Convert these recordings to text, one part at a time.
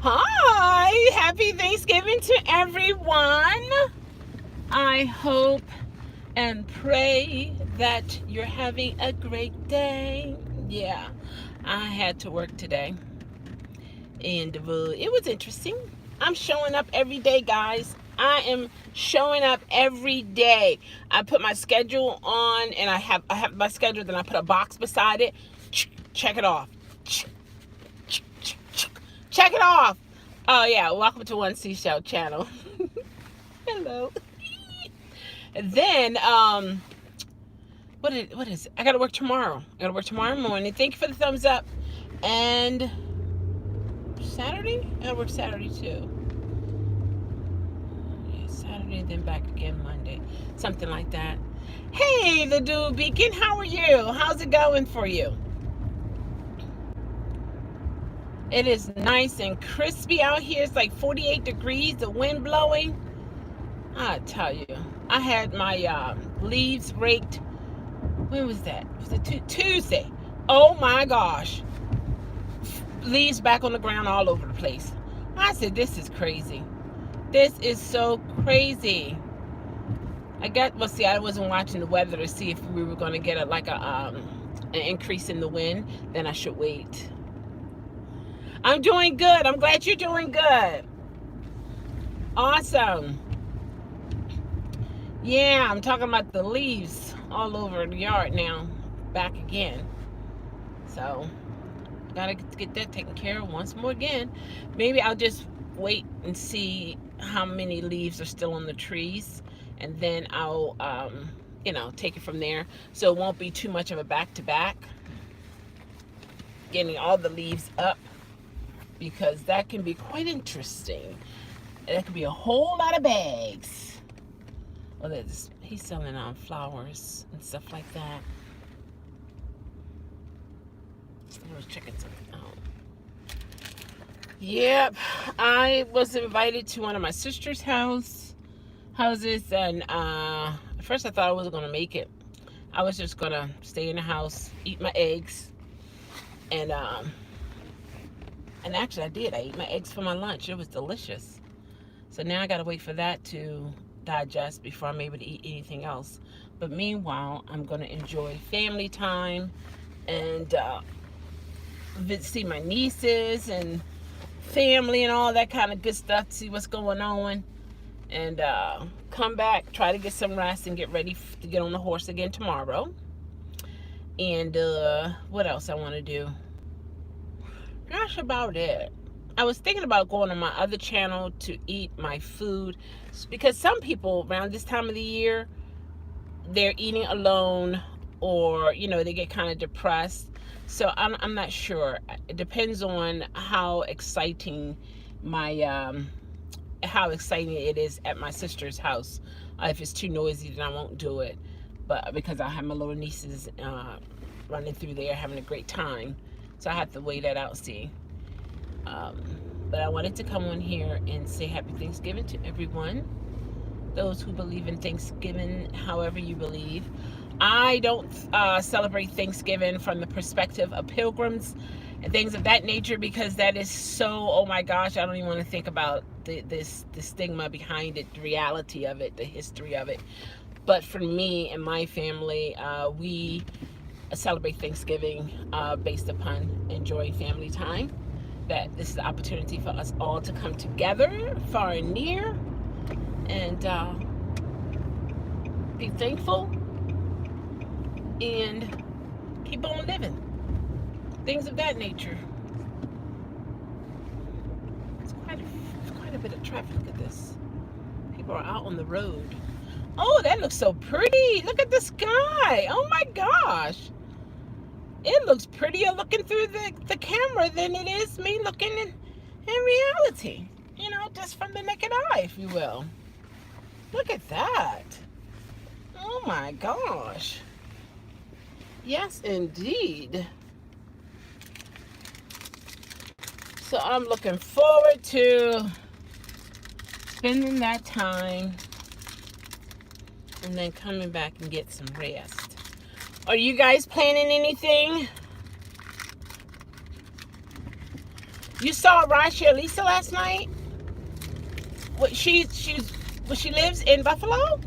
Hi, happy Thanksgiving to everyone. I hope and pray that you're having a great day. Yeah, I had to work today, and it was interesting. I'm showing up every day, guys. I am showing up every day. I put my schedule on, and I have my schedule. Then I put a box beside it. Check it off. Check it off. Oh yeah, welcome to One Seashell channel. Hello. And then what is it? I gotta work tomorrow. I gotta work tomorrow morning. Thank you for the thumbs up. And Saturday? I gotta work Saturday too. Yeah, Saturday, then back again Monday. Something like that. Hey, the dude Beacon, how are you? How's it going for you? It is nice and crispy out here. It's like 48 degrees, the wind blowing. I tell you, I had my leaves raked. When was that? Was it Tuesday? Oh my gosh. Leaves back on the ground all over the place. I said, this is crazy. This is so crazy. I wasn't watching the weather to see if we were going to get an increase in the wind. Then I should wait. I'm doing good. I'm glad you're doing good. Awesome. Yeah, I'm talking about the leaves all over the yard now. Back again. So, gotta get that taken care of once more again. Maybe I'll just wait and see how many leaves are still on the trees. And then I'll, take it from there. So it won't be too much of a back-to-back. Getting all the leaves up. Because that can be quite interesting. And that could be a whole lot of bags. Well, he's selling flowers and stuff like that. I was checking something out. Yep, I was invited to one of my sister's houses, and at first I thought I wasn't gonna make it. I was just gonna stay in the house, eat my eggs, and actually I did. I ate my eggs for my lunch. It was delicious. So now I gotta wait for that to digest before I'm able to eat anything else. But meanwhile, I'm gonna enjoy family time and see my nieces and family and all that kind of good stuff, see what's going on, and come back, try to get some rest and get ready to get on the horse again tomorrow. And what else I want to do? Gosh, about it. I was thinking about going on my other channel to eat my food, because some people around this time of the year, they're eating alone, or they get kind of depressed. So I'm not sure. It depends on how exciting how exciting it is at my sister's house. If it's too noisy, then I won't do it. But because I have my little nieces running through there having a great time, so I have to weigh that out, see. But I wanted to come on here and say happy Thanksgiving to everyone. Those who believe in Thanksgiving, however you believe. I don't celebrate Thanksgiving from the perspective of pilgrims and things of that nature, because that is so, oh my gosh, I don't even want to think about the stigma behind it, the reality of it, the history of it. But for me and my family, we celebrate Thanksgiving based upon enjoying family time. That this is an opportunity for us all to come together, far and near, and be thankful and keep on living. Things of that nature. It's quite a bit of traffic. Look at this. People are out on the road. Oh, that looks so pretty. Look at the sky. Oh my gosh. It looks prettier looking through the camera than it is me looking in reality. Just from the naked eye, if you will. Look at that. Oh my gosh. Yes, indeed. So I'm looking forward to spending that time and then coming back and get some rest. Are you guys planning anything? You saw Rasha Lisa last night? What she lives in Buffalo?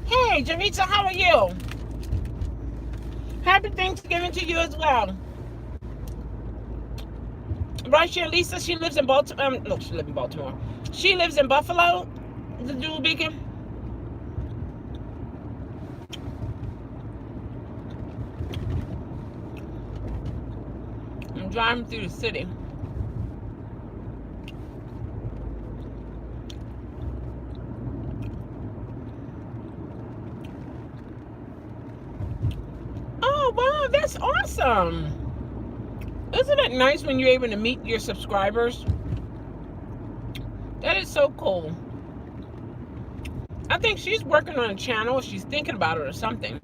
Hey, Jaritza, how are you? Happy Thanksgiving to you as well. Rasha Lisa, she lives in Baltimore. No, she lives in Baltimore. She lives in Buffalo, the Jewel Beacon. I'm driving through the city. Oh, wow, that's awesome. Isn't it nice when you're able to meet your subscribers? That is so cool. I think she's working on a channel. She's thinking about it or something.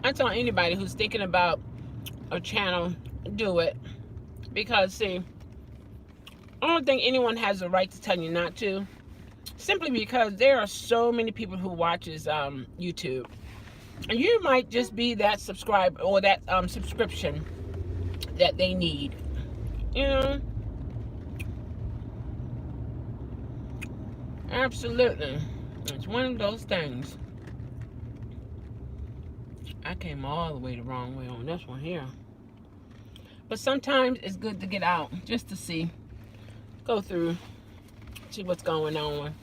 I tell anybody who's thinking about a channel, do it. Because, see, I don't think anyone has the right to tell you not to. Simply because there are so many people who watches YouTube. And you might just be that subscribe or that subscription that they need. You know? Absolutely. It's one of those things. I came all the way the wrong way on this one here. But sometimes it's good to get out just to see. Go through. See what's going on.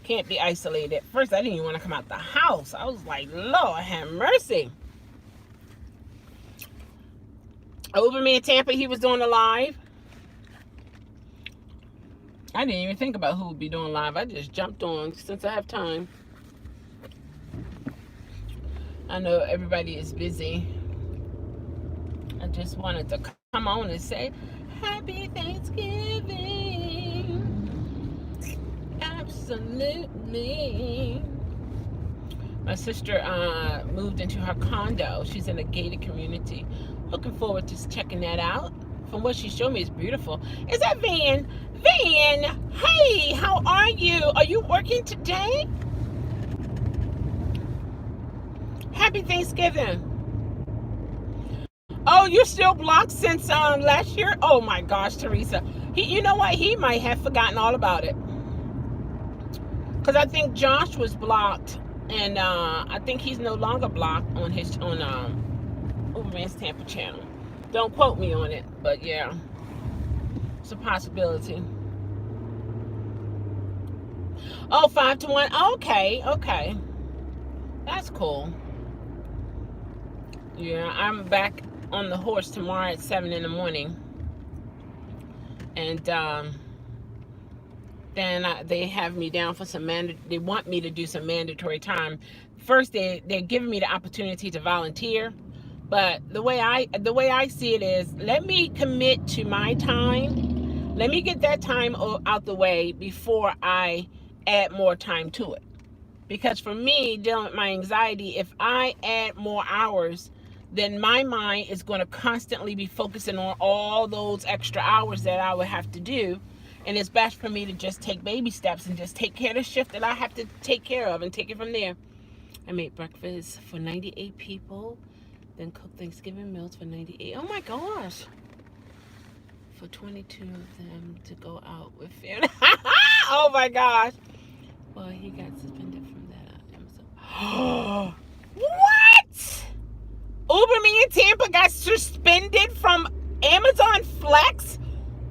Can't be isolated. First, I didn't even want to come out the house. I was like, Lord have mercy. Over me in Tampa, he was doing a live. I didn't even think about who would be doing live. I just jumped on since I have time. I know everybody is busy. I just wanted to come on and say, Happy Thanksgiving. Absolutely. My sister moved into her condo. She's in a gated community. Looking forward to checking that out. From what she showed me, it's beautiful. Is that Van? Van, hey, how are you? Are you working today? Happy Thanksgiving. Oh, you're still blocked since last year? Oh my gosh, Teresa. You know what? He might have forgotten all about it. Because I think Josh was blocked, and I think he's no longer blocked on his Uber Tampa channel. Don't quote me on it, but yeah, it's a possibility. Oh, 5 to 1. Okay, okay, that's cool. Yeah, I'm back on the horse tomorrow at 7 in the morning, and then they have me down for some they want me to do some mandatory time. First, they're giving me the opportunity to volunteer, but the way I see it is, let me commit to my time. Let me get that time out the way before I add more time to it. Because for me, dealing with my anxiety, if I add more hours, then my mind is going to constantly be focusing on all those extra hours that I would have to do. And it's best for me to just take baby steps and just take care of the shift that I have to take care of and take it from there. I made breakfast for 98 people, then cooked Thanksgiving meals for 98. Oh my gosh. For 22 of them to go out with family. Oh my gosh. Well, he got suspended from that Amazon. What? Uber me in Tampa got suspended from Amazon Flex?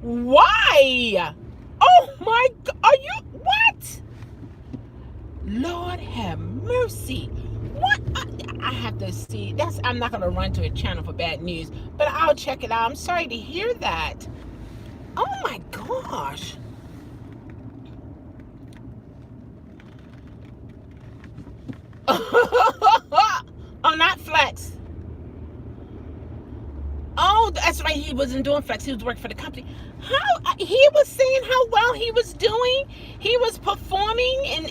Why? Oh my God, are you, what? Lord have mercy. What? I have to see, I'm not gonna run to a channel for bad news, but I'll check it out. I'm sorry to hear that. Oh my gosh. Oh, not Flex. Oh, that's right. He wasn't doing Flex. He was working for the company. How he was saying how well he was doing. He was performing, and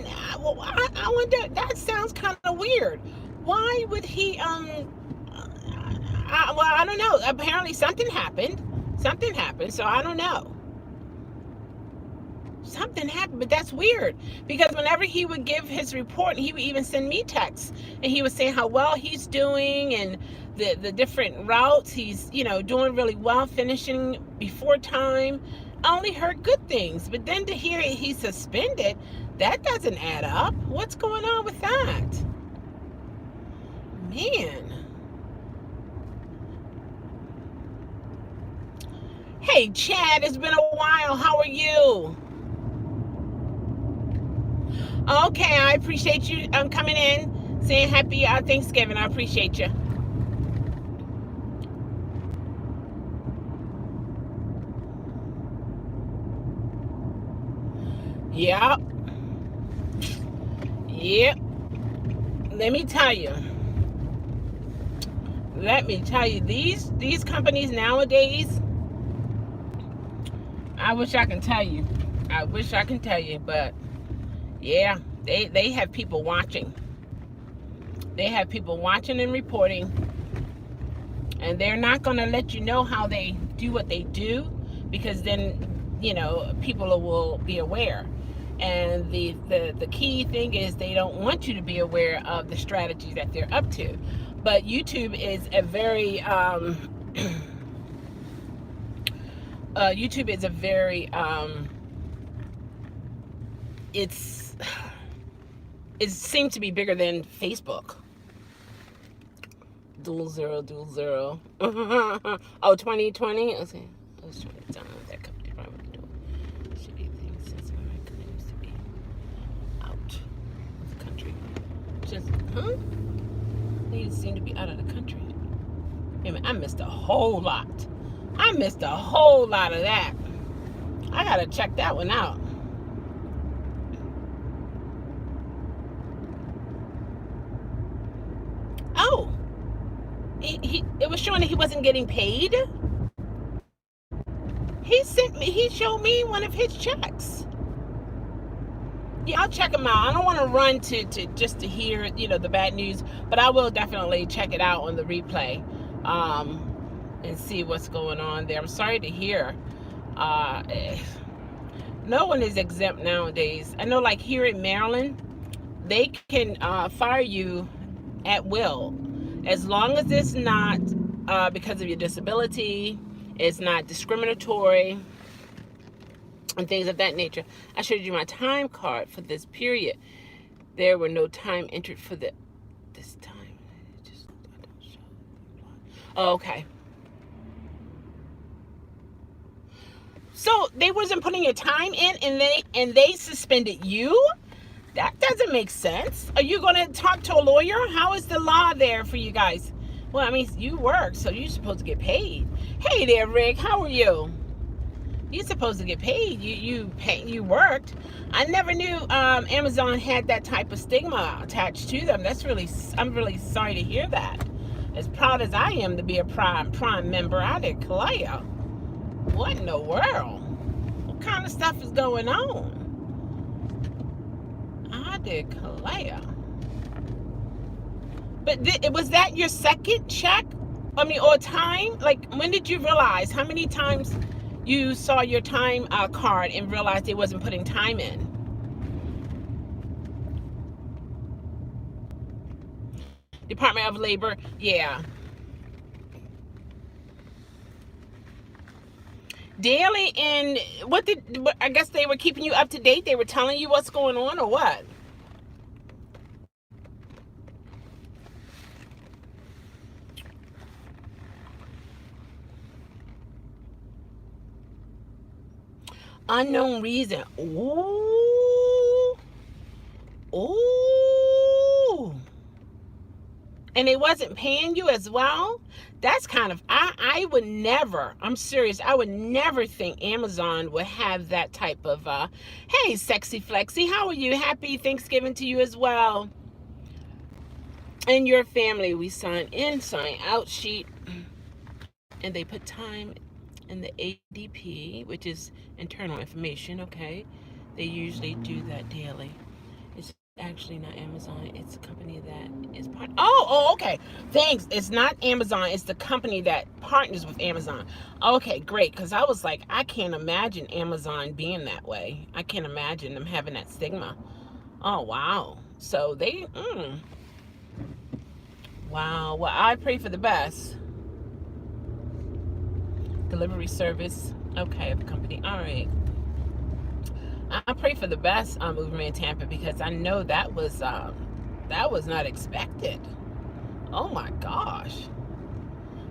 I wonder. That sounds kind of weird. Why would he? Well, I don't know. Apparently, something happened. Something happened. So I don't know. something happened. But that's weird, because whenever he would give his report, he would even send me texts, and he was saying how well he's doing, and the different routes he's, you know, doing really well, finishing before time. I only heard good things, but then to hear he's suspended, that doesn't add up. What's going on with that? Man. Hey, Chad, it's been a while. How are you? Okay, I appreciate you coming in, saying happy Thanksgiving. I appreciate you. Yep. Yep. Let me tell you. These companies nowadays, I wish I can tell you. I wish I can tell you, but yeah, they have people watching. They have people watching and reporting, and they're not going to let you know how they do what they do, because then, you know, people will be aware. And the key thing is they don't want you to be aware of the strategies that they're up to. But YouTube is a very YouTube is a very it seems to be bigger than Facebook. Dual zero. Oh, 2020. Okay, I was trying to download that company. Probably doing shitty things since my claims to be out of the country. Just They seem to be out of the country. I mean, I missed a whole lot. I missed a whole lot of that. I gotta check that one out. Oh, it was showing that he wasn't getting paid. He showed me one of his checks. Yeah, I'll check them out. I don't want to run to just to hear, you know, the bad news, but I will definitely check it out on the replay, and see what's going on there. I'm sorry to hear. No one is exempt nowadays. I know, like here in Maryland, they can fire you at will, as long as it's not because of your disability, it's not discriminatory, and things of that nature. I showed you my time card for this period. There were no time entered for this time. Oh, okay. So they wasn't putting your time in, and they suspended you? That doesn't make sense. Are you going to talk to a lawyer? How is the law there for you guys? Well, I mean, you work, so you're supposed to get paid. Hey there, Rick. How are you? You're supposed to get paid. You worked. I never knew Amazon had that type of stigma attached to them. I'm really sorry to hear that. As proud as I am to be a Prime member, I declare. What in the world? What kind of stuff is going on? I declare. But was that your second check? I mean, or time? Like, when did you realize? How many times you saw your time card and realized it wasn't putting time in? Department of Labor, yeah. Daily, and I guess they were keeping you up to date. They were telling you what's going on, or what? Unknown reason. Ooh. Ooh. And they wasn't paying you as well? That's kind of, I would never, I'm serious, I would never think Amazon would have that type of, hey, Sexy Flexy, how are you? Happy Thanksgiving to you as well. And your family, we sign in, sign out sheet, and they put time in the ADP, which is internal information, okay? They usually do that daily. It's actually not Amazon. It's a company that is part. Okay. Thanks. It's not Amazon. It's the company that partners with Amazon. Okay, great. Because I was like, I can't imagine Amazon being that way. I can't imagine them having that stigma. Oh wow. So they. Wow. Well, I pray for the best. Delivery service. Okay, the company. All right. I pray for the best on Uber and Tampa because I know that was not expected. Oh my gosh.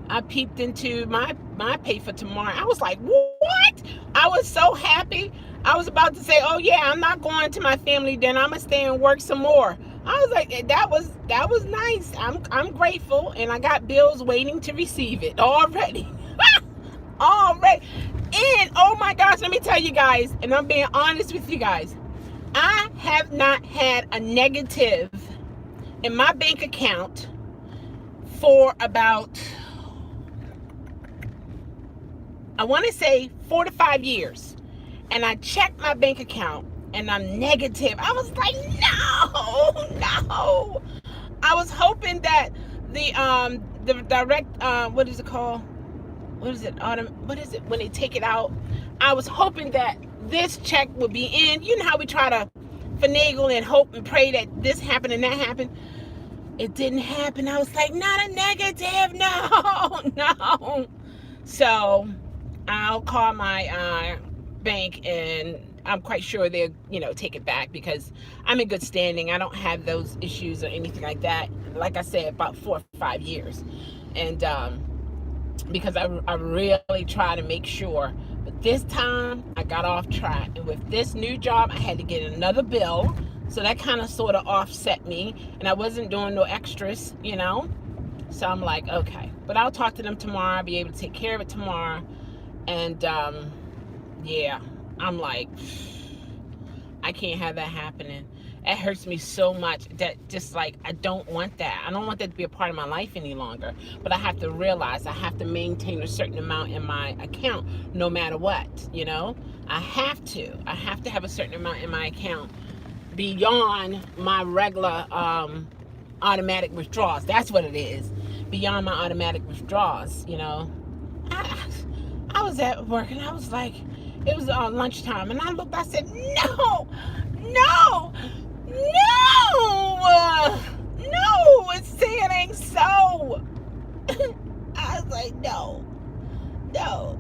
I peeped into my pay for tomorrow. I was like, what? I was so happy. I was about to say, oh yeah, I'm not going to my family then. I'm gonna stay and work some more. I was like, that was nice. I'm grateful, and I got bills waiting to receive it already. Already. And oh my gosh, let me tell you guys, and I'm being honest with you guys, I have not had a negative in my bank account for about, I want to say 4 to 5 years. And I checked my bank account and I'm negative. I was like, no. I was hoping that the direct what is it called? What is it when they take it out? I was hoping that this check would be in. You know how we try to finagle and hope and pray that this happened and that happened. It didn't happen. I was like, not a negative. No. So I'll call my bank, and I'm quite sure they'll take it back because I'm in good standing. I don't have those issues or anything like that. Like I said, about 4 or 5 years, and because I really try to make sure. But this time I got off track, and with this new job I had to get another bill, so that kind of sort of offset me, and I wasn't doing no extras. So I'm like, okay, but I'll talk to them tomorrow. I'll be able to take care of it tomorrow. And yeah, I'm like, I can't have that happening. It hurts me so much that just like, I don't want that. I don't want that to be a part of my life any longer. But I have to realize I have to maintain a certain amount in my account no matter what, I have to have a certain amount in my account beyond my regular automatic withdrawals. That's what it is. Beyond my automatic withdrawals, I was at work and I was like, it was lunchtime, and I looked, I said, no, it's saying so. I was like, no.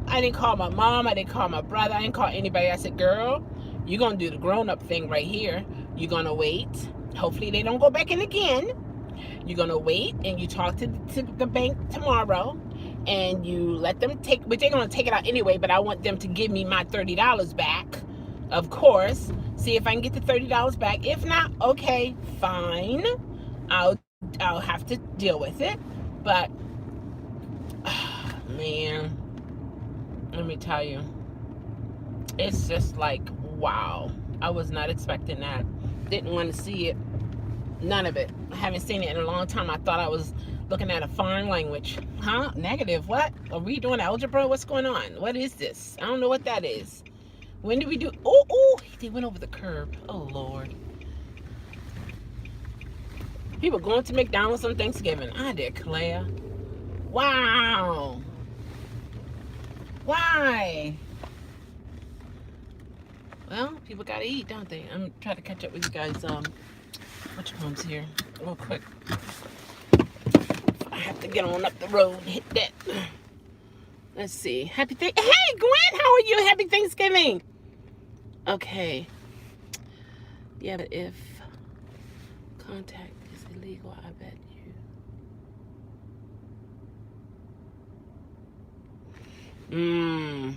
I didn't call my mom, I didn't call my brother, I didn't call anybody. I said, girl, you're going to do the grown-up thing right here. You're going to wait. Hopefully they don't go back in again. You're going to wait, and you talk to the bank tomorrow, and you let them take, but they're going to take it out anyway, but I want them to give me my $30 back, of course. See if I can get the $30 back. If not, okay, fine. I'll have to deal with it. But, man, let me tell you, it's just like, wow. I was not expecting that. Didn't want to see it. None of it. I haven't seen it in a long time. I thought I was looking at a foreign language. Huh? Negative? What? Are we doing algebra? What's going on? What is this? I don't know what that is. When did we do? Oh, they went over the curb. Oh, Lord. People going to McDonald's on Thanksgiving. I declare. Wow. Why? Well, people gotta eat, don't they? I'm trying to catch up with you guys. Which one's here? Real quick. I have to get on up the road and hit that. Let's see. Hey, Gwen, how are you? Happy Thanksgiving. Okay. Yeah, but if contact is illegal, I bet you.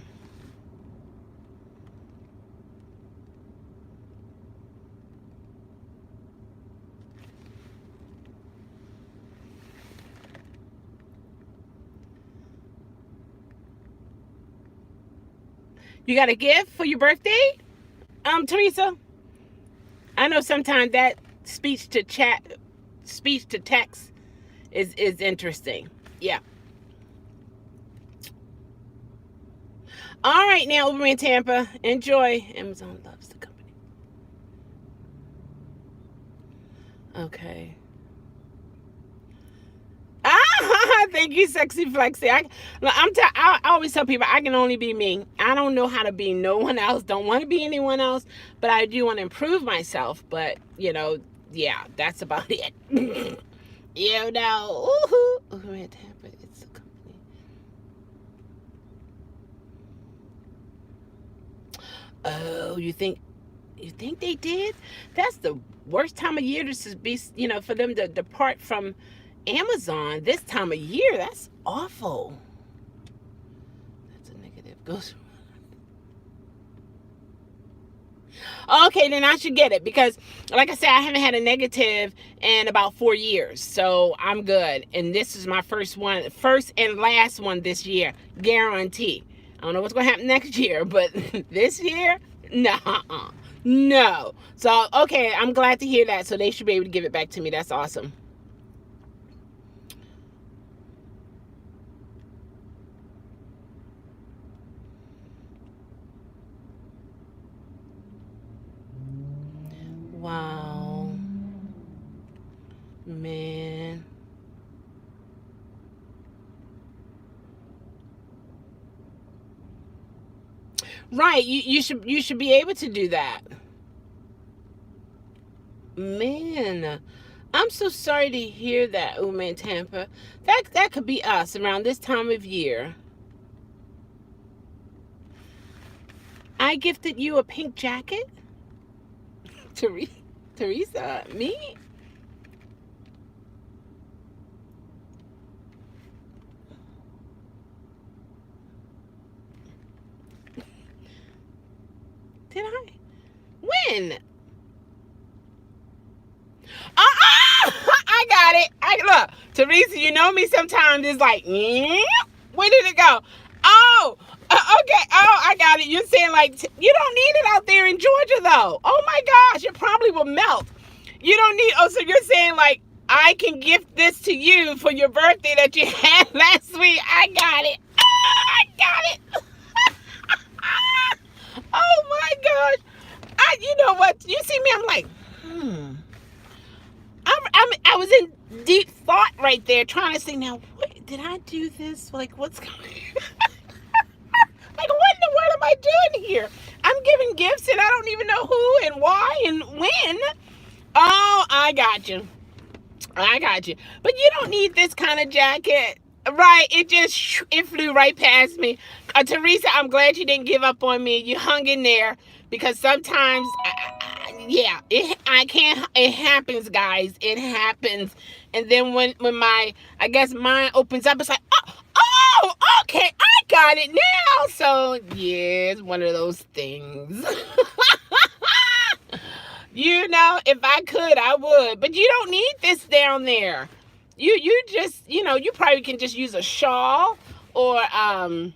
You got a gift for your birthday? Teresa? I know sometimes that speech to text is interesting. Yeah. All right, now, Uber in Tampa. Enjoy. Amazon loves the company. Okay. Ah, thank you, sexy flexy. I always tell people I can only be me. I don't know how to be no one else. Don't want to be anyone else, but I do want to improve myself. But yeah, that's about it. You know, ooh, man, Tampa, it's a company. Oh, you think they did? That's the worst time of year to be, for them to depart from Amazon this time of year. That's awful. That's a negative. Goes. Okay, then I should get it because, like I said, I haven't had a negative in about 4 years, so I'm good. And this is my first and last one this year, guarantee. I don't know what's gonna happen next year, but this year, no, no. So okay, I'm glad to hear that. So they should be able to give it back to me. That's awesome. Wow, man. Right, you should be able to do that. Man, I'm so sorry to hear that, Uma in Tampa. That could be us around this time of year. I gifted you a pink jacket, Teresa. Teresa, me? Did I? When? I got it. I look, Teresa. You know me. Sometimes it's like, where did it go? Oh, okay. Oh, I got it. You're saying like you don't need it out there in Georgia though. Oh my gosh, it probably will melt. You don't need. Oh, so you're saying like I can gift this to you for your birthday that you had last week. I got it. I got it. Oh my gosh. You know what? You see me? I'm like, I was in deep thought right there, trying to say, now, what, did I do this? Like, what's going on? Like, what in the world am I doing here? I'm giving gifts and I don't even know who and why and when. Oh, I got you. I got you. But you don't need this kind of jacket. Right, it flew right past me. Teresa, I'm glad you didn't give up on me. You hung in there because sometimes, yeah, I can't. It happens, guys. It happens. And then when I guess mine opens up, it's like, oh, okay, I got it now. So yeah, it's one of those things. If I could, I would. But you don't need this down there. You just, you probably can just use a shawl or a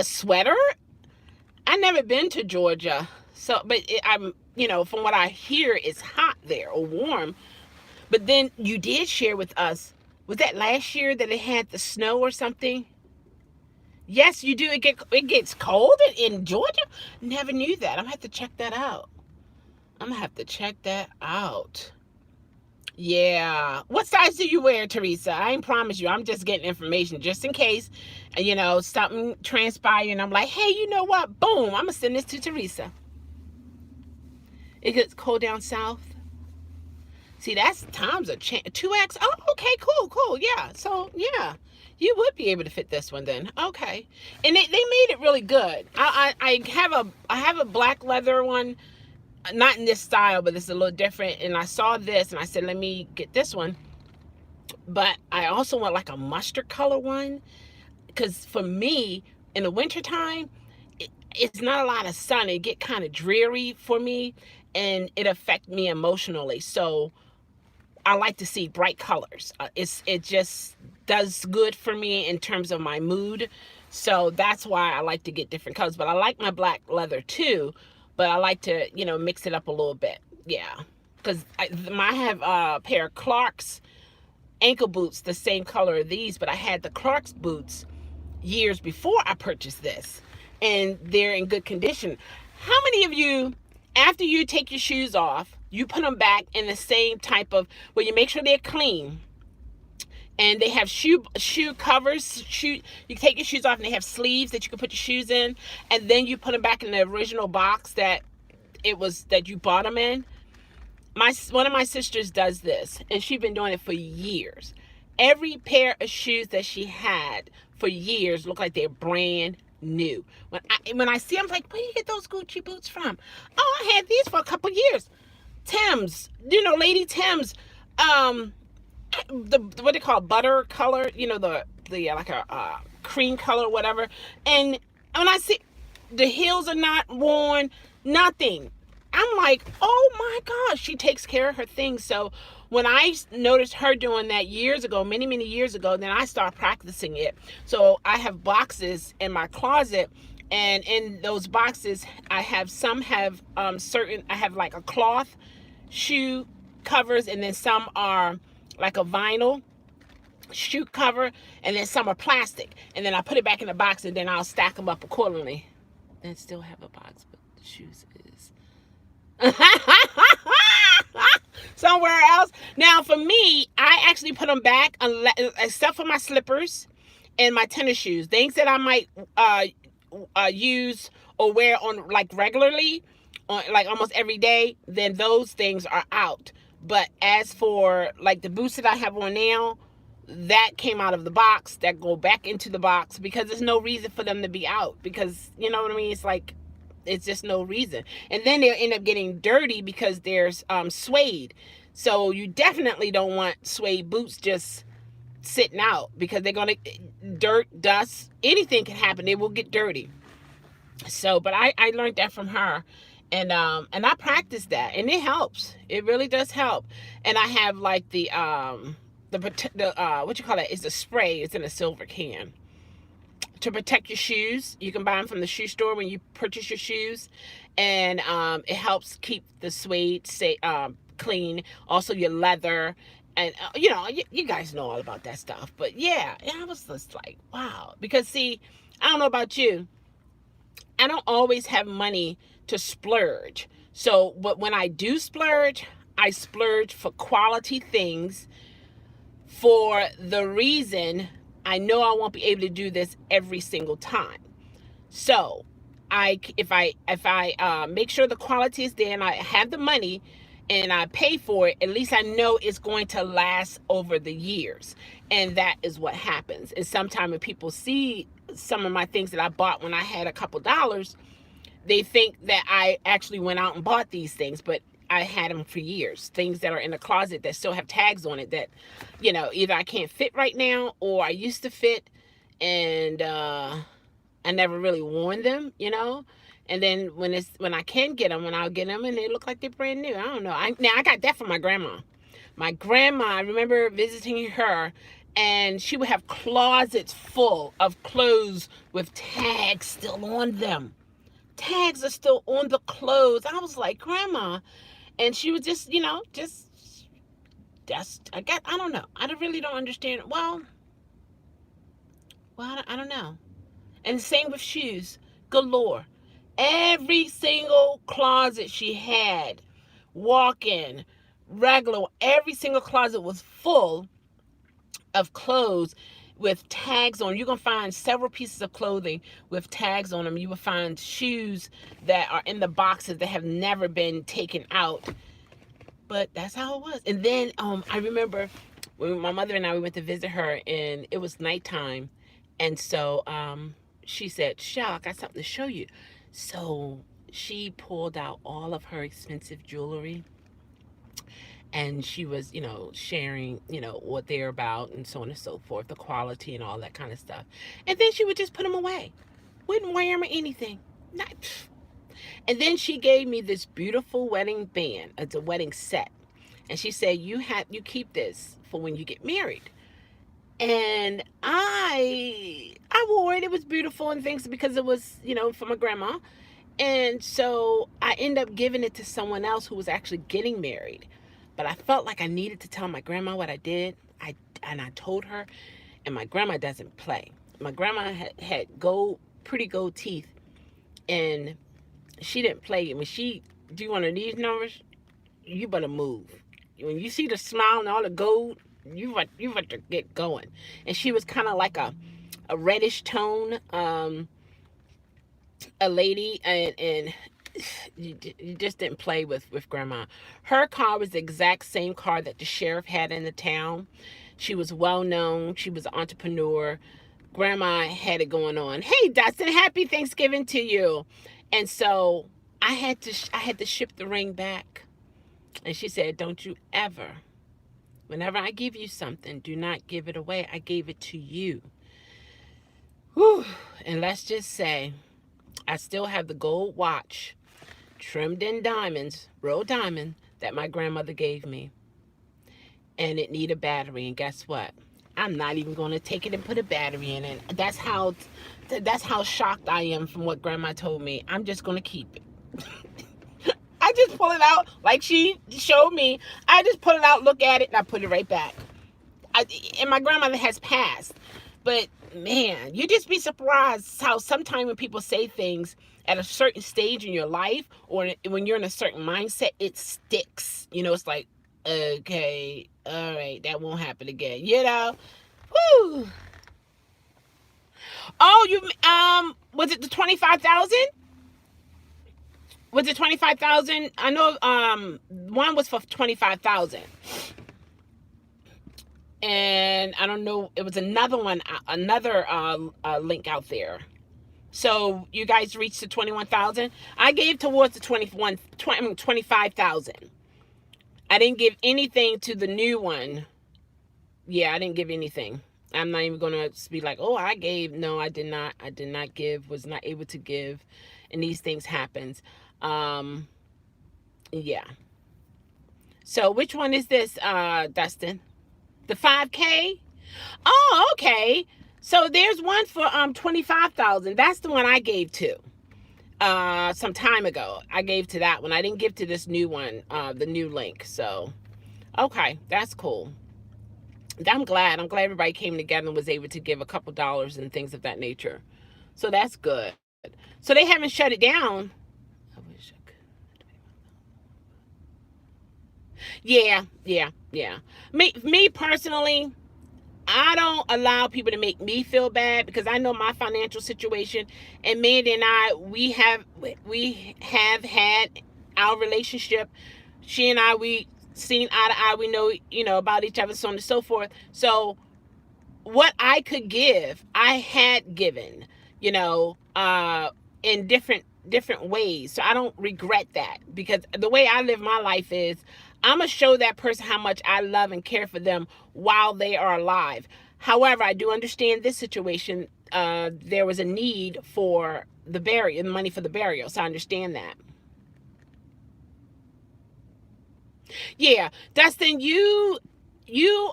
sweater. I never been to Georgia, so but I'm, from what I hear, it's hot there or warm. But then you did share with us. Was that last year that it had the snow or something? Yes, you do. It gets cold in Georgia. Never knew that. I'm gonna have to check that out. I'm gonna have to check that out. Yeah. What size do you wear, Teresa? I ain't promise you. I'm just getting information just in case, something transpire and I'm like, hey, you know what? Boom, I'm gonna send this to Teresa. It gets cold down south. See, that's times a 2x. Oh, okay, cool. Yeah. So yeah, you would be able to fit this one then. Okay. And they made it really good. I have a black leather one, not in this style, but it's a little different. And I saw this and I said, let me get this one. But I also want like a mustard color one, because for me, in the wintertime, it's not a lot of sun. It get kind of dreary for me and it affect me emotionally. So I like to see bright colors. It just does good for me in terms of my mood. So that's why I like to get different colors. But I like my black leather too. But I like to, mix it up a little bit. Yeah. Because I have a pair of Clark's ankle boots, the same color of these. But I had the Clark's boots years before I purchased this. And they're in good condition. How many of you, after you take your shoes off, you put them back in the same type of, where you make sure they're clean. And they have shoe covers. You take your shoes off, and they have sleeves that you can put your shoes in, and then you put them back in the original box that you bought them in. One of my sisters does this, and she's been doing it for years. Every pair of shoes that she had for years look like they're brand new. When I see them, I'm like, where do you get those Gucci boots from? Oh, I had these for a couple years. Tim's, Lady Tim's, what they call butter color, the like a cream color, whatever. And when I see the heels are not worn, nothing, I'm like, oh my gosh, she takes care of her things. So when I noticed her doing that years ago, many years ago, then I started practicing it. So I have boxes in my closet, and in those boxes, I have I have like a cloth shoe covers, and then some are like a vinyl shoe cover, and then some are plastic. And then I put it back in the box, and then I'll stack them up accordingly. Then still have a box, but the shoes is somewhere else. Now for me, I actually put them back, except for my slippers and my tennis shoes, things that I might use or wear on like regularly, like almost every day. Then those things are out. But as for like the boots that I have on now, that came out of the box, that go back into the box, because there's no reason for them to be out, because you know what I mean. It's like, it's just no reason. And then they'll end up getting dirty because there's suede. So you definitely don't want suede boots just sitting out, because they're gonna, dirt, dust, anything can happen. They will get dirty. So, but I learned that from her, and I practice that, and it helps. It really does help. And I have like the what you call it? It's a spray. It's in a silver can to protect your shoes. You can buy them from the shoe store when you purchase your shoes, and it helps keep the suede clean. Also your leather, and you guys know all about that stuff. But yeah, I was just like, wow, because see, I don't know about you, I don't always have money to splurge. So, but when I do splurge, I splurge for quality things, for the reason I know I won't be able to do this every single time. So if I make sure the quality is there, and I have the money and I pay for it, at least I know it's going to last over the years. And that is what happens. And sometimes when people see some of my things that I bought when I had a couple dollars, they think that I actually went out and bought these things, but I had them for years. Things that are in the closet that still have tags on it that, either I can't fit right now, or I used to fit, and I never really worn them, And then when I can get them, I'll get them, and they look like they're brand new. I don't know. Now I got that from my grandma. My grandma, I remember visiting her, and she would have closets full of clothes with tags still on them. Tags are still on the clothes. I was like, Grandma. And she was just, I don't know. I really don't understand. Well, I don't know. And same with shoes, galore. Every single closet she had, walk-in, regular, every single closet was full of clothes with tags on. You're going to find several pieces of clothing with tags on them. You will find shoes that are in the boxes that have never been taken out. But that's how it was. And then I remember when my mother and I, we went to visit her, and it was nighttime. And so she said, Chelle, I got something to show you. So she pulled out all of her expensive jewelry, and she was, sharing, what they're about, and so on and so forth, the quality and all that kind of stuff. And then she would just put them away. Wouldn't wear them or anything. Not. And then she gave me this beautiful wedding band. It's a wedding set. And she said, you keep this for when you get married. And I wore it. It was beautiful and things, because it was, for my grandma. And so I ended up giving it to someone else who was actually getting married. But I felt like I needed to tell my grandma what I did. And I told her, and my grandma doesn't play. My grandma had pretty gold teeth, and she didn't play. I mean, do you want to these numbers? you better move. When you see the smile and all the gold, you got to get going. And she was kind of like a reddish tone, a lady, and you just didn't play with grandma. Her car was the exact same car that the sheriff had in the town. She was well known. She was an entrepreneur. Grandma had it going on. Hey, Dustin, happy Thanksgiving to you. And so I had to ship the ring back. And she said, don't you ever, whenever I give you something, do not give it away. I gave it to you. Whew. And let's just say, I still have the gold watch trimmed in diamonds, real diamond, that my grandmother gave me. And it need a battery. And guess what? I'm not even going to take it and put a battery in it. That's how shocked I am from what grandma told me. I'm just going to keep it. I just pull it out like she showed me. I just pull it out, look at it, and I put it right back. And my grandmother has passed. But, man, you just be surprised how sometimes when people say things at a certain stage in your life or when you're in a certain mindset, it sticks. You know, it's like, okay, all right, that won't happen again. You know? Woo! Oh, was it the 25,000? Was it 25,000? I know one was for 25,000. And I don't know, it was another one, another link out there. So you guys reached the 21,000. I gave towards the 25,000. I didn't give anything to the new one. Yeah, I didn't give anything. I'm not even going to be like, oh, I gave. No, I did not. I did not give, was not able to give. And these things happens. Yeah. So which one is this, Dustin? The 5K? Oh, okay. So there's one for 25,000. That's the one I gave to. Some time ago. I gave to that one. I didn't give to this new one, the new link. So, okay, that's cool. I'm glad everybody came together and was able to give a couple dollars and things of that nature. So that's good. So they haven't shut it down. I wish I could. Yeah. Me personally, I don't allow people to make me feel bad because I know my financial situation, and Mandy and I, we have had our relationship. She and I, we seen eye to eye. We know, about each other, so on and so forth. So what I could give, I had given, in different ways. So I don't regret that, because the way I live my life is I'm going to show that person how much I love and care for them while they are alive. However, I do understand this situation. There was a need for the burial, money for the burial. So I understand that. Yeah, Dustin, you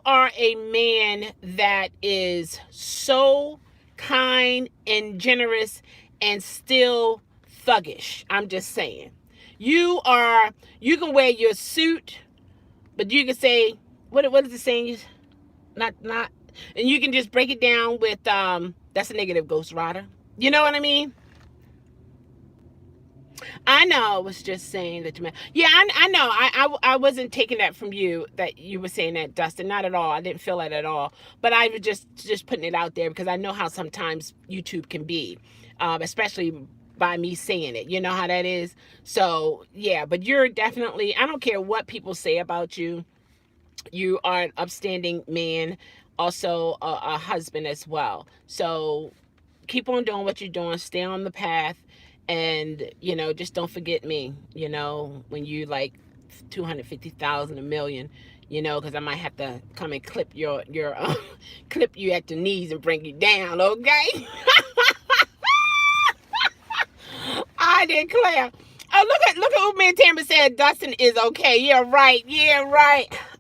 are a man that is so kind and generous and still thuggish. I'm just saying. You can wear your suit, but you can say, what is it saying? Not, and you can just break it down with, that's a negative, Ghost Rider. You know what I mean? I know. I was just saying that you meant. Yeah, I know. I wasn't taking that from you, that you were saying that, Dustin. Not at all. I didn't feel that at all. But I was just putting it out there because I know how sometimes YouTube can be, especially by me saying it. You know how that is. So yeah, but you're definitely. I don't care what people say about you. You are an upstanding man, also a husband as well. So keep on doing what you're doing. Stay on the path. And, just don't forget me, when you like 250,000, a million, because I might have to come and clip your clip you at the knees and bring you down, okay? I declare. Oh, look at what man Tamara said. Dustin is okay. Yeah, right.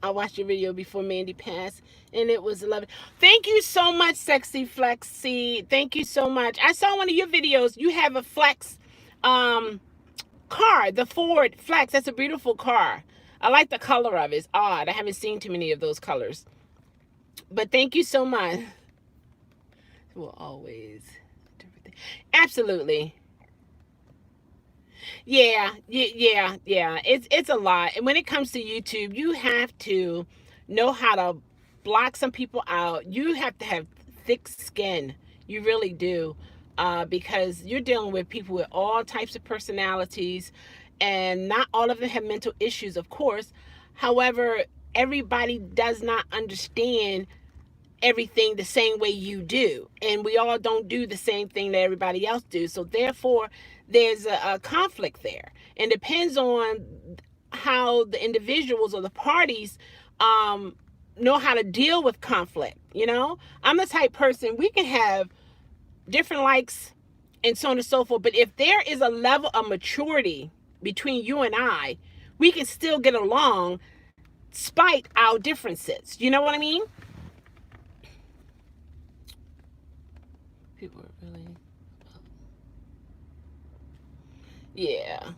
I watched your video before Mandy passed, and it was lovely. Thank you so much, Sexy Flexy. Thank you so much. I saw one of your videos. You have a Flex car, the Ford Flex. That's a beautiful car. I like the color of it. It's odd. I haven't seen too many of those colors. But thank you so much. Will always. Absolutely. Yeah. It's a lot. And when it comes to YouTube, you have to know how to block some people out. You have to have thick skin. You really do. Because you're dealing with people with all types of personalities, and not all of them have mental issues, of course. However, everybody does not understand everything the same way you do, and we all don't do the same thing that everybody else do. So therefore there's a conflict there, and depends on how the individuals or the parties know how to deal with conflict. I'm the type person, we can have different likes and so on and so forth, but if there is a level of maturity between you and I, we can still get along despite our differences. You know what I mean? People are really, yeah,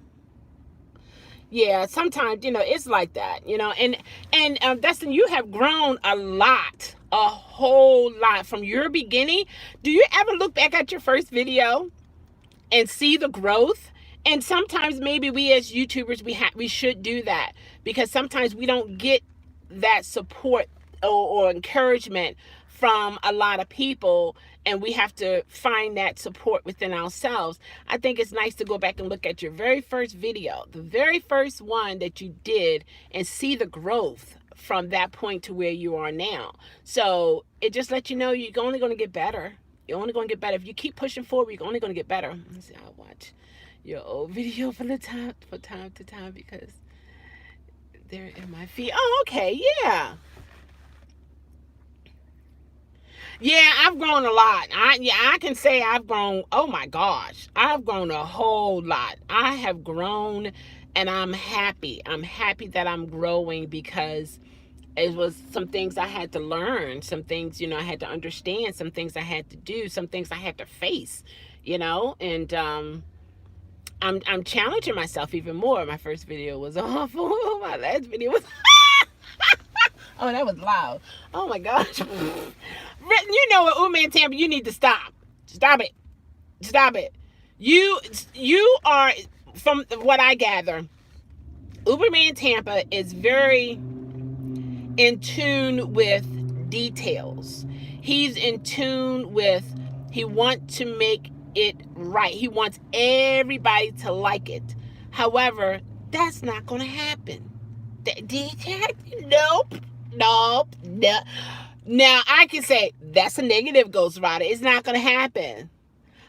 yeah. Sometimes it's like that, and Dustin, you have grown a lot, a whole lot from your beginning. Do you ever look back at your first video and see the growth? And sometimes maybe we as YouTubers, we should do that, because sometimes we don't get that support or encouragement from a lot of people, and we have to find that support within ourselves. I think it's nice to go back and look at your very first video, the very first one that you did, and see the growth from that point to where you are now. So it just lets you know you're only going to get better. You're only going to get better. If you keep pushing forward, you're only going to get better. Let's see, I'll watch your old video from time to time, because they're in my feed. Oh, okay, yeah. Yeah, I've grown a lot. I can say I've grown. Oh my gosh, I've grown a whole lot. I have grown, and I'm happy. I'm happy that I'm growing, because it was some things I had to learn, some things I had to understand, some things I had to do, some things I had to face, and I'm challenging myself even more. My first video was awful. My last video was oh, that was loud. Oh my gosh. You know what, Uber and Tampa, you need to stop. Stop it. Stop it. You are, from what I gather, Uberman Tampa is very in tune with details. He's in tune with, he wants to make it right. He wants everybody to like it. However, that's not going to happen. Nope. No. Now, I can say that's a negative, Ghost Rider. It's not going to happen.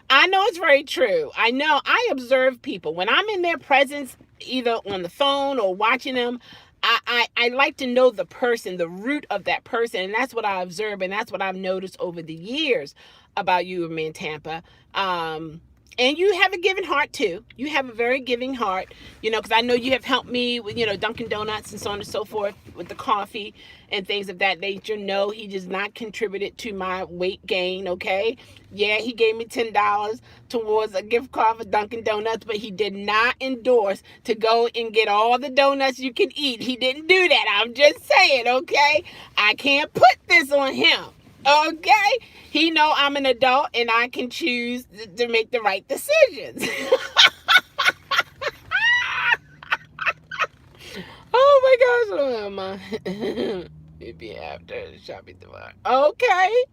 I know it's very true. I know. I observe people. When I'm in their presence, either on the phone or watching them, I like to know the person, the root of that person. And that's what I observe. And that's what I've noticed over the years about you, man, Tampa. And you have a giving heart too. You have a very giving heart, because I know you have helped me with, Dunkin' Donuts and so on and so forth, with the coffee and things of that nature. No, he does not contributed to my weight gain, okay? Yeah, he gave me $10 towards a gift card for Dunkin' Donuts, but he did not endorse to go and get all the donuts you can eat. He didn't do that. I'm just saying, okay? I can't put this on him. Okay, he know I'm an adult and I can choose to make the right decisions. Oh my gosh, where am I? Maybe after shopping tomorrow. Okay,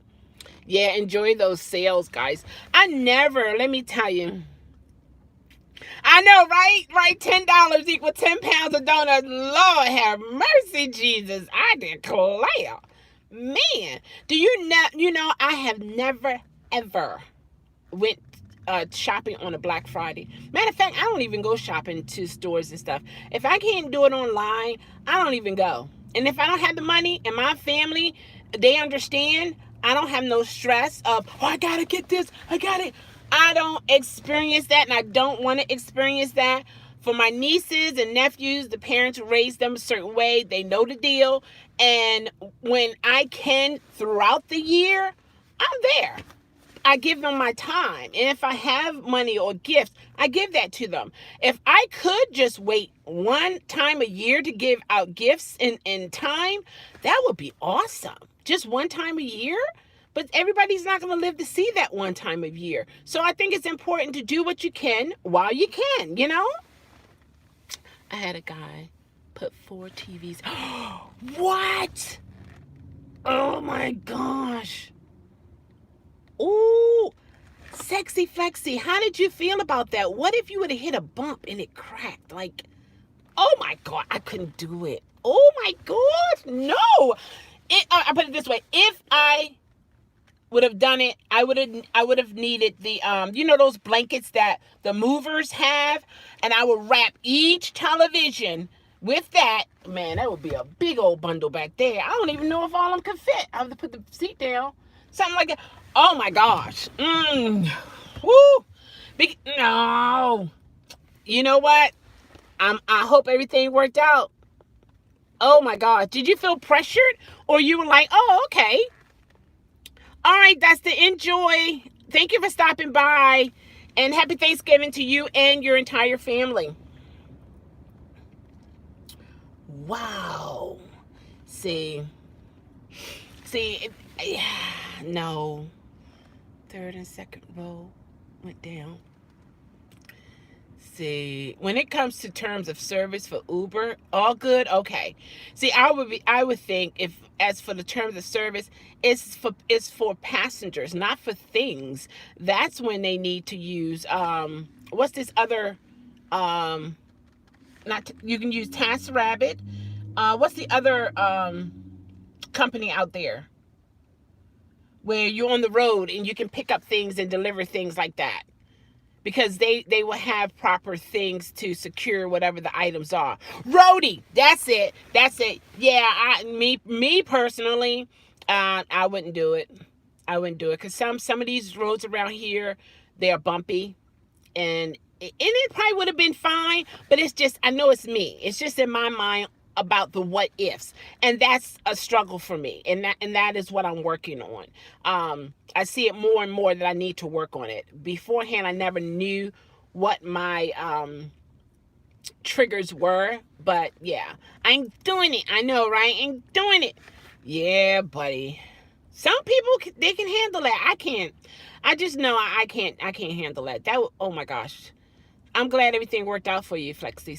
yeah, enjoy those sales, guys. Let me tell you. I know, right? $10 equal 10 pounds of donuts. Lord have mercy, Jesus. I declare. Man, do you know, I have never, ever went shopping on a Black Friday. Matter of fact, I don't even go shopping to stores and stuff. If I can't do it online, I don't even go. And if I don't have the money, and my family, they understand, I don't have no stress of, oh, I gotta get this, I got it. I don't experience that, and I don't want to experience that. For my nieces and nephews, the parents raised them a certain way. They know the deal. And when I can throughout the year, I'm there. I give them my time. And if I have money or gifts, I give that to them. If I could just wait one time a year to give out gifts in time, that would be awesome. Just one time a year. But everybody's not going to live to see that one time of year. So I think it's important to do what you can while you can, you know? I had a guy put 4 TVs. What? Oh my gosh. Ooh, sexy flexy. How did you feel about that? What if you would have hit a bump and it cracked? Like, oh my God, I couldn't do it. Oh my God, no. I put it this way. If I would have done it, I would have needed the you know, those blankets that the movers have, and I would wrap each television with that. Man, that would be a big old bundle back there. I don't even know if all of them could fit. I have to put the seat down, something like that. Oh my gosh. Woo. No. You know what? I hope everything worked out. Oh my God. Did you feel pressured, or you were like, oh, okay? All right, that's the enjoy. Thank you for stopping by, and happy Thanksgiving to you and your entire family. Wow. See, no. Third and second row went down. See, when it comes to terms of service for Uber, all good, okay. See, I would think, if as for the terms of service, it's for passengers, not for things. That's when they need to use what's this other you can use TaskRabbit. What's the other company out there where you're on the road and you can pick up things and deliver things like that? Because they will have proper things to secure whatever the items are. Roadie, that's it. Yeah, me personally, I wouldn't do it. Because some of these roads around here, they are bumpy, and it probably would have been fine. But it's just, I know it's me. It's just in my mind about the what ifs, and that's a struggle for me, and that is what I'm working on. I see it more and more that I need to work on it. Beforehand, I never knew what my triggers were, but yeah, I'm doing it. I know, right? I'm doing it. Yeah, buddy. Some people, they can handle that. I can't. I just know I can't handle that. Oh my gosh. I'm glad everything worked out for you, sexy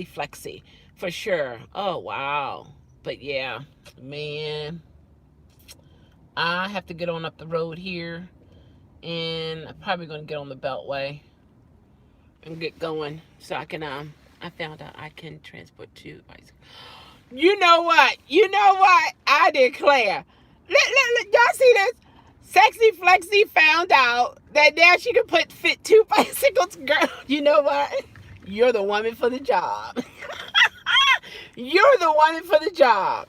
flexy, for sure. Oh wow. But yeah, man, I have to get on up the road here, and I'm probably gonna get on the Beltway and get going so I can I found out I can transport 2 bicycles. You know what? I declare. Y'all see this? Sexy Flexy found out that now she can fit 2 bicycles. Girl, you know what? You're the woman for the job. You're the woman for the job.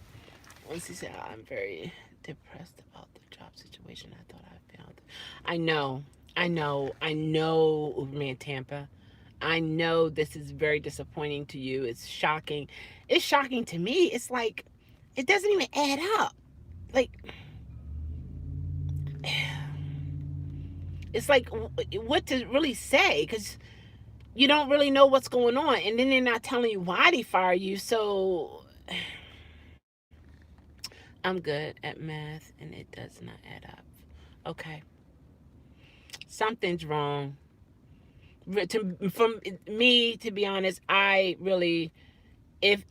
Once he said, I'm very depressed about the job situation. I thought I found it. I know, Uberman Tampa. I know this is very disappointing to you. It's shocking. It's shocking to me. It's like, it doesn't even add up. Like, it's like, what to really say, because you don't really know what's going on, and then they're not telling you why they fire you. So I'm good at math, and it does not add up. Okay, something's wrong. From me, to be honest, I really, if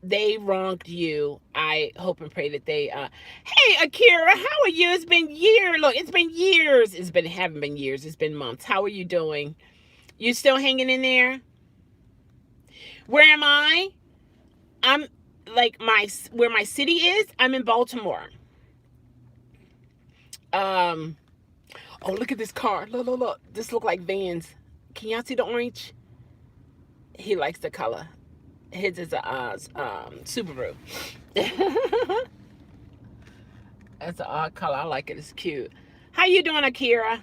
they wronged you, I hope and pray that they hey Akira, how are you? It's been years. Look, it's been years. Haven't been years, it's been months. How are you doing? You still hanging in there? Where am I? I'm like where my city is, I'm in Baltimore. Oh, look at this car. Look. This look like Vans. Can y'all see the orange? He likes the color. His is a Subaru. That's an odd color. I like it. It's cute. How you doing, Akira?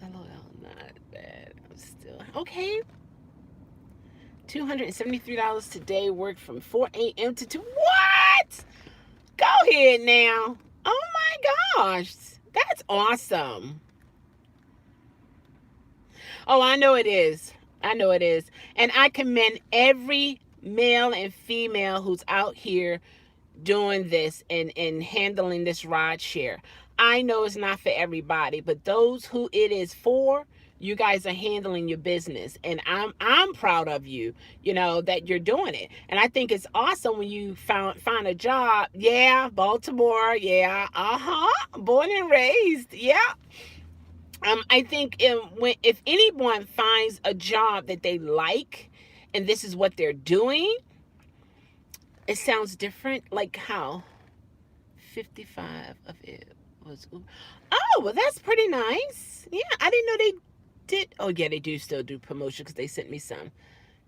Hello, not bad. I'm still okay. $273 today. Worked from 4 a.m. to 2. What? Go ahead now. Oh my gosh, that's awesome. Oh, I know it is. And I commend every male and female who's out here doing this and handling this ride share. I know it's not for everybody, but those who it is for, you guys are handling your business, and I'm proud of you, that you're doing it. And I think it's awesome when you find a job. Yeah, Baltimore, yeah, born and raised, yeah. I think if anyone finds a job that they like, and this is what they're doing, it sounds different. Like how 55 of it was. Oh, well, that's pretty nice. Yeah, I didn't know they did. Oh, yeah, they do still do promotion because they sent me some.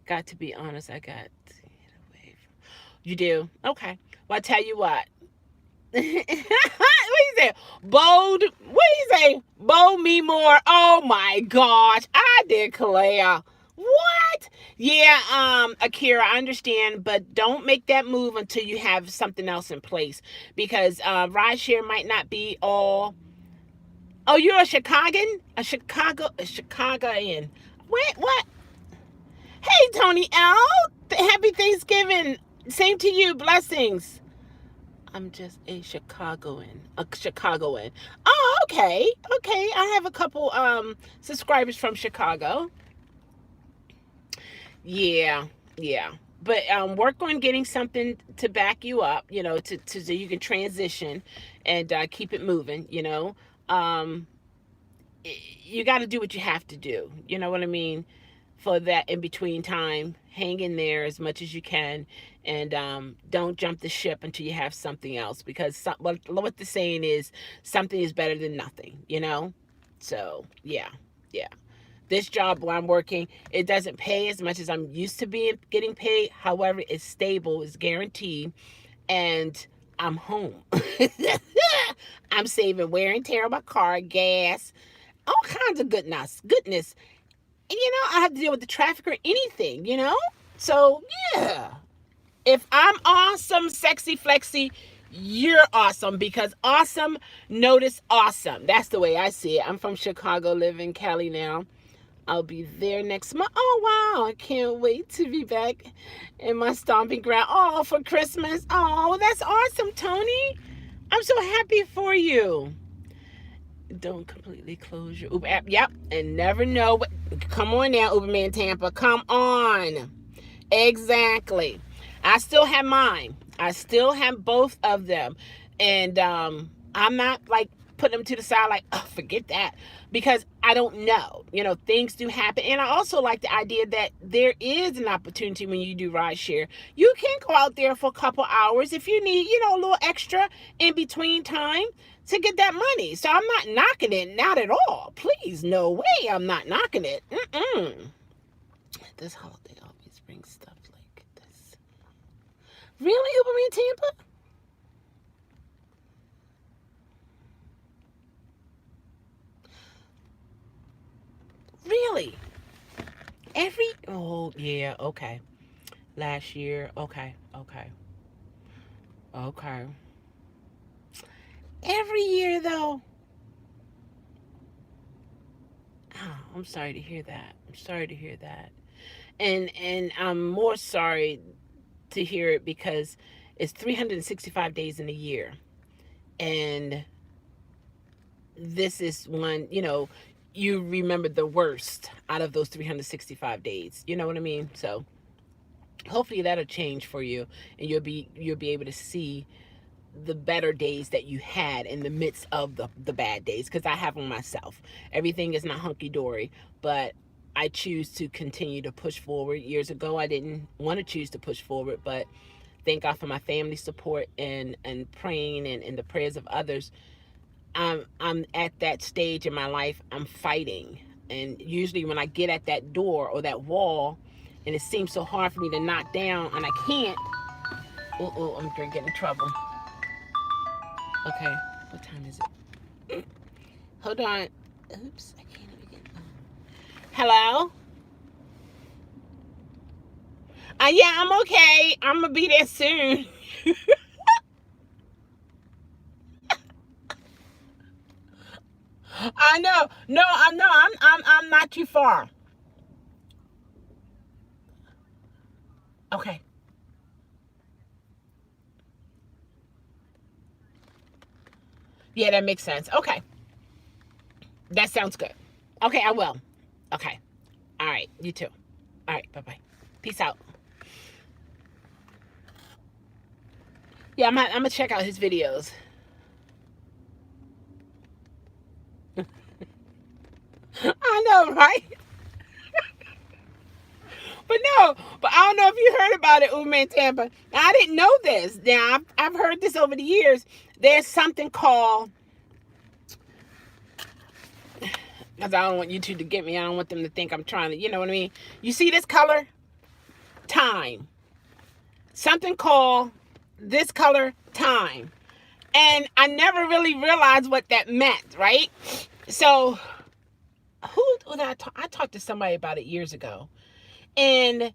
Got to be honest, I got to get away from. You do? Okay. Well, I tell you what. What do you say? Bold. What do you say? Bold me more. Oh my gosh, I declare. What? Yeah, Akira, I understand, but don't make that move until you have something else in place, because rideshare might not be all. Oh, you're a Chicagoan, a Chicagoan. What? Hey, Tony L. Happy Thanksgiving. Same to you. Blessings. I'm just a Chicagoan. Oh, okay. Okay. I have a couple subscribers from Chicago. Yeah. Yeah. But work on getting something to back you up, so you can transition and keep it moving, Um, you got to do what you have to do. You know what I mean? For that in between time, hang in there as much as you can, and don't jump the ship until you have something else, because what the saying is, something is better than nothing. So yeah. This job where I'm working, it doesn't pay as much as I'm used to getting paid. However, it's stable, it's guaranteed, and I'm home. I'm saving wear and tear on my car, gas, all kinds of goodness. And I have to deal with the traffic or anything. So yeah. If I'm awesome, sexy, flexy, you're awesome, because awesome notice awesome. That's the way I see it. I'm from Chicago, live in Cali now. I'll be there next month. Oh, wow. I can't wait to be back in my stomping ground. Oh, for Christmas. Oh, that's awesome, Tony. I'm so happy for you. Don't completely close your Uber app. Yep. And never know what. Come on now, Uberman Tampa. Come on. Exactly. I still have mine. I still have both of them. And I'm not like putting them to the side like, oh, forget that. Because I don't know. Things do happen. And I also like the idea that there is an opportunity when you do rideshare. You can go out there for a couple hours if you need, a little extra in between time to get that money. So I'm not knocking it. Not at all. Please, no way I'm not knocking it. This holiday always brings stuff like this. Really, Uber in Tampa? Really? Oh, yeah, okay. Last year, okay. Every year, though? Oh, I'm sorry to hear that. And I'm more sorry to hear it because it's 365 days in a year. And this is one, you remember the worst out of those 365 days. You know what I mean? So hopefully that'll change for you, and you'll be able to see the better days that you had in the midst of the bad days, because I have them myself. Everything is not hunky-dory, but I choose to continue to push forward. Years ago, I didn't want to choose to push forward, but thank God for my family support and praying and the prayers of others. I'm at that stage in my life. I'm fighting, and usually when I get at that door or that wall, and it seems so hard for me to knock down, and I can't. I'm gonna get in trouble. Okay, what time is it? Hold on. Oops, I can't even get. Hello. Yeah, I'm okay. I'm gonna be there soon. I know. No, I'm no. I'm not too far. Okay. Yeah, that makes sense. Okay. That sounds good. Okay, I will. Okay. All right. You too. All right. Bye-bye. Peace out. Yeah, I'm gonna check out his videos. I know, right? But no, but I don't know if you heard about it, Uber and Tampa. I didn't know this. Now, I've heard this over the years. There's something called, because I don't want YouTube to get me. I don't want them to think I'm trying to, you know what I mean? You see this color? Time. Something called this color, time. And I never really realized what that meant, right? So, I talked to somebody about it years ago. And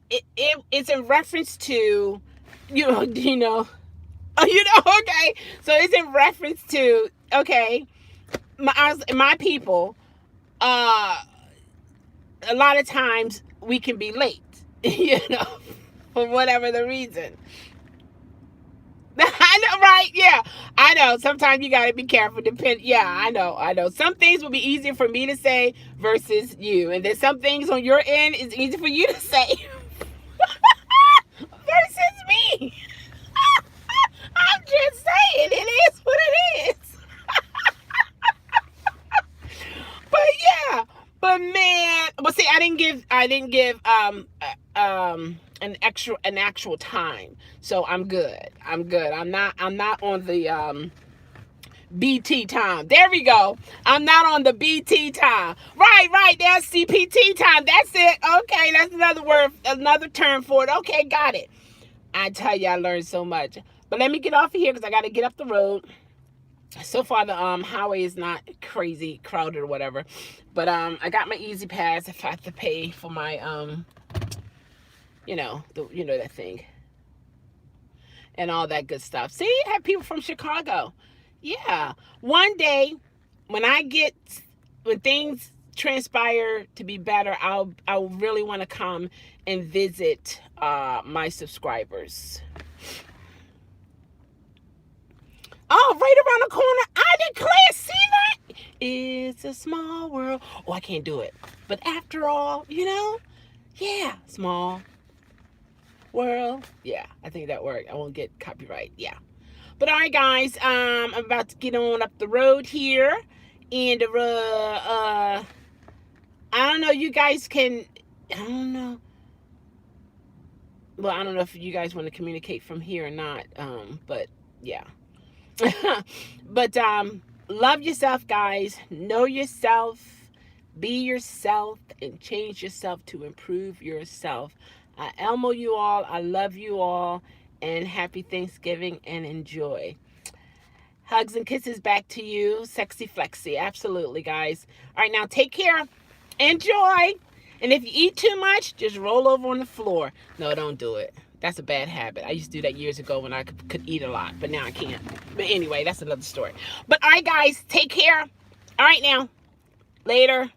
it's in reference to, okay. So it's in reference to, okay, my people, a lot of times we can be late, for whatever the reason. I know, right? Yeah, I know. Sometimes you got to be careful. Yeah, I know. Some things will be easier for me to say versus you, and then some things on your end is easy for you to say versus me. I'm just saying, it is what it is. But yeah, but man, but see, I didn't give an actual time, so I'm good. I'm not on the BT time. There we go. I'm not on the BT time. Right. That's CPT time. That's it. Okay, that's another word, another term for it. Okay, got it. I tell you, I learned so much. But let me get off of here because I got to get up the road. So far, the highway is not crazy crowded or whatever. But I got my Easy Pass if I have to pay for my that thing and all that good stuff. See, I have people from Chicago. Yeah, one day when things transpire to be better, I'll really want to come and visit my subscribers. Oh, right around the corner. I declare, see that? It's a small world. Oh, I can't do it. But after all, yeah, small world. Yeah, I think that worked. I won't get copyright. Yeah. But all right, guys, I'm about to get on up the road here. And I don't know, you guys can, I don't know. Well, I don't know if you guys want to communicate from here or not. But yeah. But love yourself, guys. Know yourself, be yourself, and change yourself to improve yourself. I Elmo you all. I love you all, and happy Thanksgiving and enjoy. Hugs and kisses back to you, sexy flexy. Absolutely, guys. All right, now take care. Enjoy. And if you eat too much, just roll over on the floor. No, don't do it. That's a bad habit. I used to do that years ago when I could eat a lot, but now I can't. But anyway, that's another story. But all right, guys, take care. All right, now. Later.